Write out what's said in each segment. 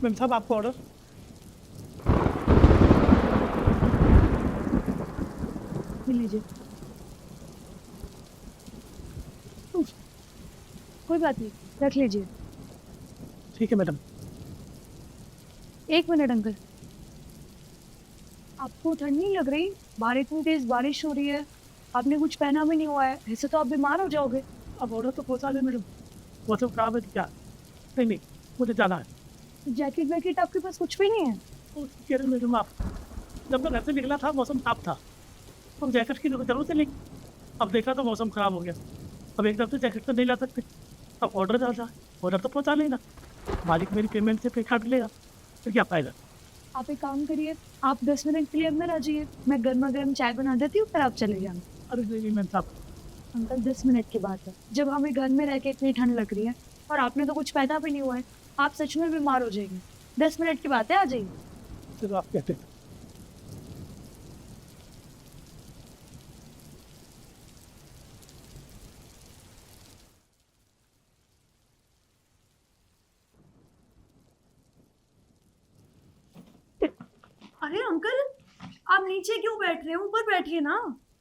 Ma'am साहब आपको order. लीजिए। कोई बात नहीं, रख लीजिए। ठीक है मैडम। एक मिनट अंकल, आपको ठंड नहीं लग रही? बाहर इतनी तेज बारिश हो रही है, आपने कुछ पहना भी नहीं हुआ है, ऐसे तो आप बीमार हो जाओगे। अब ऑर्डर तो पहुंचा दे मैडम। मौसम खराब है तो क्या? नहीं नहीं, मुझे जाना है। जैकेट वैकेट आपके पास कुछ भी नहीं है? कह रहे मैडम आप, जब मैं घर से निकला था मौसम साफ था, अब जैकेट की जरूरत है नहीं। अब देखा तो मौसम खराब हो गया, अब एकदम से जैकेट तो नहीं ला सकते। अब ऑर्डर डाल, ऑर्डर तो पहुंचा लेना, मालिक मेरी पेमेंट से पे काट लेगा, फिर क्या फायदा। आप एक काम करिए, आप 10 मिनट के लिए अंदर आ जाइए, मैं गर्मा गर्म चाय बना देती हूँ, फिर आप चले जाना। अरे नहीं मैम साहब। अंकल 10 मिनट की बात है, जब हमें घर में रह के इतनी ठंड लग रही है और आपने तो कुछ पहना भी नहीं हुआ है, आप सच में बीमार हो जाएंगे। 10 मिनट की बात है, आ जाइए। चलो आप कहते हैं। अरे अंकल, आप नीचे क्यों बैठ रहे हो? ऊपर बैठिए ना।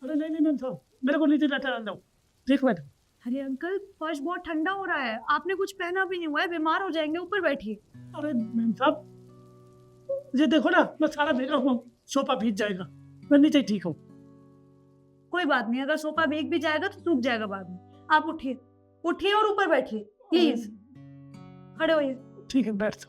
अरे नहीं नहीं मैम साहब, मेरे को नीचे बैठा रहना। देख मैडम। अरे अंकल, फर्श बहुत ठंडा हो रहा है, आपने कुछ पहना भी नहीं हुआ है, बीमार हो जाएंगे, ऊपर बैठिए। अरे मैम साहब, ये देखो ना, मैं सारा भीगा हुआ हूँ, सोफा भीग जाएगा, मैं नीचे ठीक हूँ। कोई बात नहीं, अगर सोफा भीग भी जाएगा तो सूख जाएगा बाद में। आप उठिए, उठिए और ऊपर बैठिए प्लीज। खड़े होइए। ठीक है बैठ।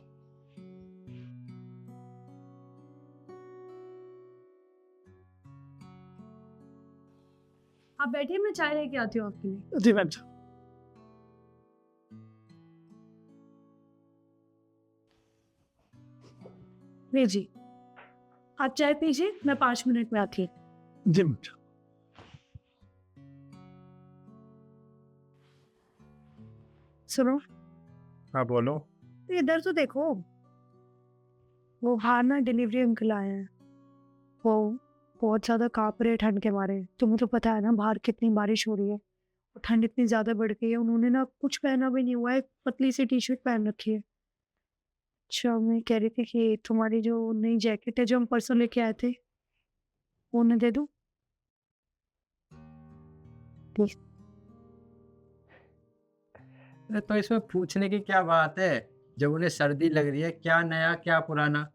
आप बैठिए, मैं चाय लेके आती हूँ आपके लिए। जी मैम साहब। लीजिए, आप चाय पीजिए, मैं 5 मिनट में आती हूँ। जी मैम साहब। सुनो, हाँ बोलो। तो इधर तो देखो, वो बाहर ना डिलीवरी अंकल आए हैं, वो बहुत ज्यादा कांप रहे हैं ठंड के मारे। तुम्हें तो पता है ना बाहर कितनी बारिश हो रही है, और ठंड इतनी ज्यादा बढ़ गई है, उन्होंने ना कुछ पहना भी नहीं हुआ है, पतली सी टी शर्ट पहन रखी है। अच्छा, मैं कह रही थी कि तुम्हारी जो नई जैकेट है जो हम परसों लेके आए थे, वो उन्हें दे दूं? प्लीज। अरे तो इसमें पूछने की क्या बात है, जब उन्हें सर्दी लग रही है, क्या नया क्या पुराना।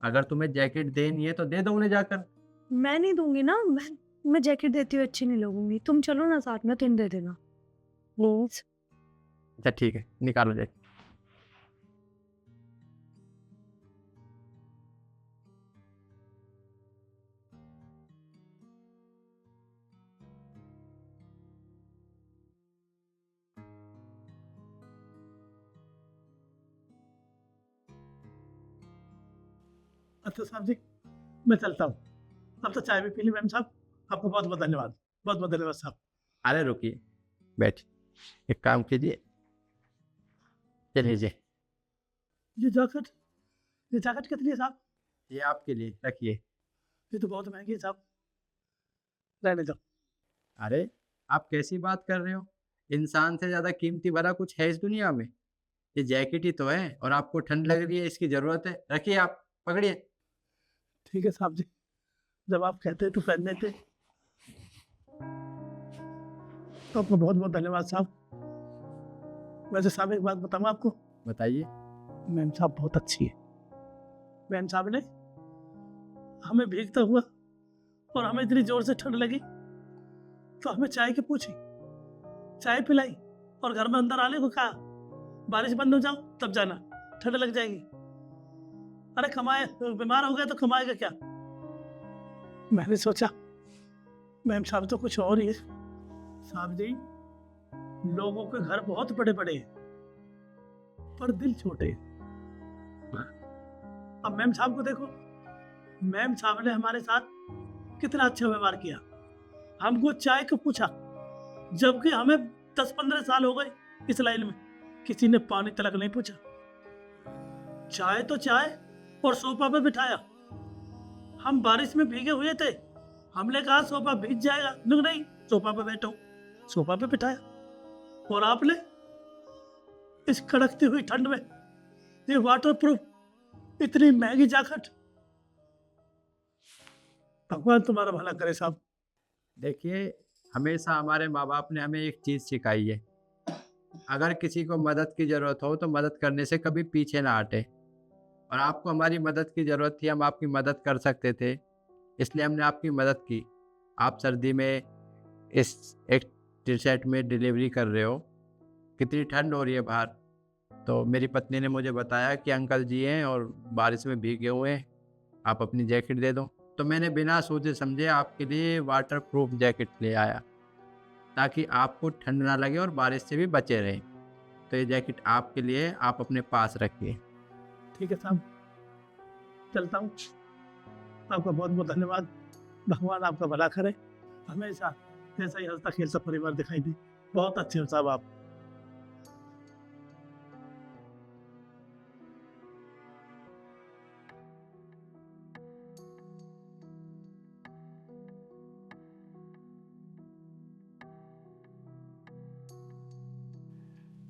अगर तुम्हें जैकेट देनी है तो दे दो उन्हें जाकर। मैं नहीं दूंगी ना, मैं जैकेट देती हुई अच्छी नहीं लगूंगी। तुम चलो ना साथ में, तुम दे देना प्लीज। अच्छा ठीक है, निकालो जैकेट। अच्छा साहब जी, मैं चलता हूँ। अब तो चाय भी पी ली मैम साहब। आपको बहुत बहुत धन्यवाद, बहुत बहुत धन्यवाद साहब। अरे रुकिए, बैठ, एक काम कीजिए, ये लीजिए। ये जैकेट, ये जैकेट कितनी है साहब? ये आपके लिए, रखिए। ये तो बहुत महंगी है साहब, रहने दो। अरे आप कैसी बात कर रहे हो, इंसान से ज्यादा कीमती भला कुछ है इस दुनिया में? ये जैकेट ही तो है, और आपको ठंड लग रही है, इसकी जरूरत है, रखिए, आप पकड़िए। ठीक है साहब जी, जब आप कहते तो पहन लेते। तो आपको बहुत बहुत धन्यवाद साहब। वैसे साहब एक बात बताऊँ आपको, बताइए। मैम साहब बहुत अच्छी है। मैम साहब ने हमें भीगता हुआ और हमें इतनी जोर से ठंड लगी तो हमें चाय की पूछी, चाय पिलाई, और घर में अंदर आने को कहा बारिश बंद हो जाओ तब जाना, ठंड लग जाएगी। अरे कमाए, बीमार हो गया तो कमाएगा क्या। मैंने सोचा मैम साहब तो कुछ और ही है। साहब जी, लोगों के घर बहुत बड़े बड़े हैं पर दिल छोटे हैं। अब मैम साहब को देखो, मैम साहब ने हमारे साथ कितना अच्छा व्यवहार किया। हमको चाय को पूछा, जबकि हमें 10-15 साल हो गए इस लाइन में, किसी ने पानी तलक नहीं पूछा। चाय तो चाय, और सोफा पे बिठाया। हम बारिश में भीगे हुए थे, हमने कहा सोफा भीग जाएगा, नहीं सोफा पे बैठो, सोफा पे बिठाया। और आपने इस कड़कती हुई ठंड में ये वाटर प्रूफ इतनी महंगी जैकेट। भगवान तुम्हारा भला करे साहब। देखिए, हमेशा हमारे माँ बाप ने हमें एक चीज़ सिखाई है, अगर किसी को मदद की ज़रूरत हो तो मदद करने से कभी पीछे ना हटे। और आपको हमारी मदद की ज़रूरत थी, हम आपकी मदद कर सकते थे, इसलिए हमने आपकी मदद की। आप सर्दी में इस एक टी शर्ट में डिलीवरी कर रहे हो, कितनी ठंड हो रही है बाहर। तो मेरी पत्नी ने मुझे बताया कि अंकल जी हैं और बारिश में भीगे हुए हैं, आप अपनी जैकेट दे दो। तो मैंने बिना सोचे समझे आपके लिए वाटर प्रूफ जैकेट ले आया, ताकि आपको ठंड ना लगे और बारिश से भी बचे रहें। तो ये जैकेट आपके लिए, आप अपने पास रखिए। ठीक है साहब, चलता हूँ। आपका बहुत बहुत धन्यवाद। भगवान आपका भला करे, हमेशा ऐसा ही हंसता खेलता परिवार दिखाई दे। बहुत अच्छे हो साहब आप।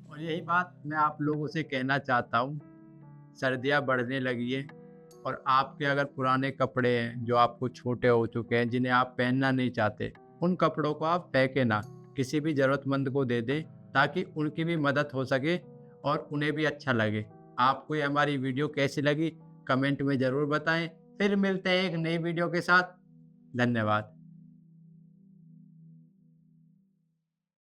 और यही बात मैं आप लोगों से कहना चाहता हूँ, सर्दियाँ बढ़ने लगी है और आपके अगर पुराने कपड़े हैं जो आपको छोटे हो चुके हैं, जिन्हें आप पहनना नहीं चाहते, उन कपड़ों को आप फेंके ना, किसी भी ज़रूरतमंद को दे दें, ताकि उनकी भी मदद हो सके और उन्हें भी अच्छा लगे। आपको ये हमारी वीडियो कैसी लगी कमेंट में ज़रूर बताएं। फिर मिलते हैं एक नई वीडियो के साथ। धन्यवाद।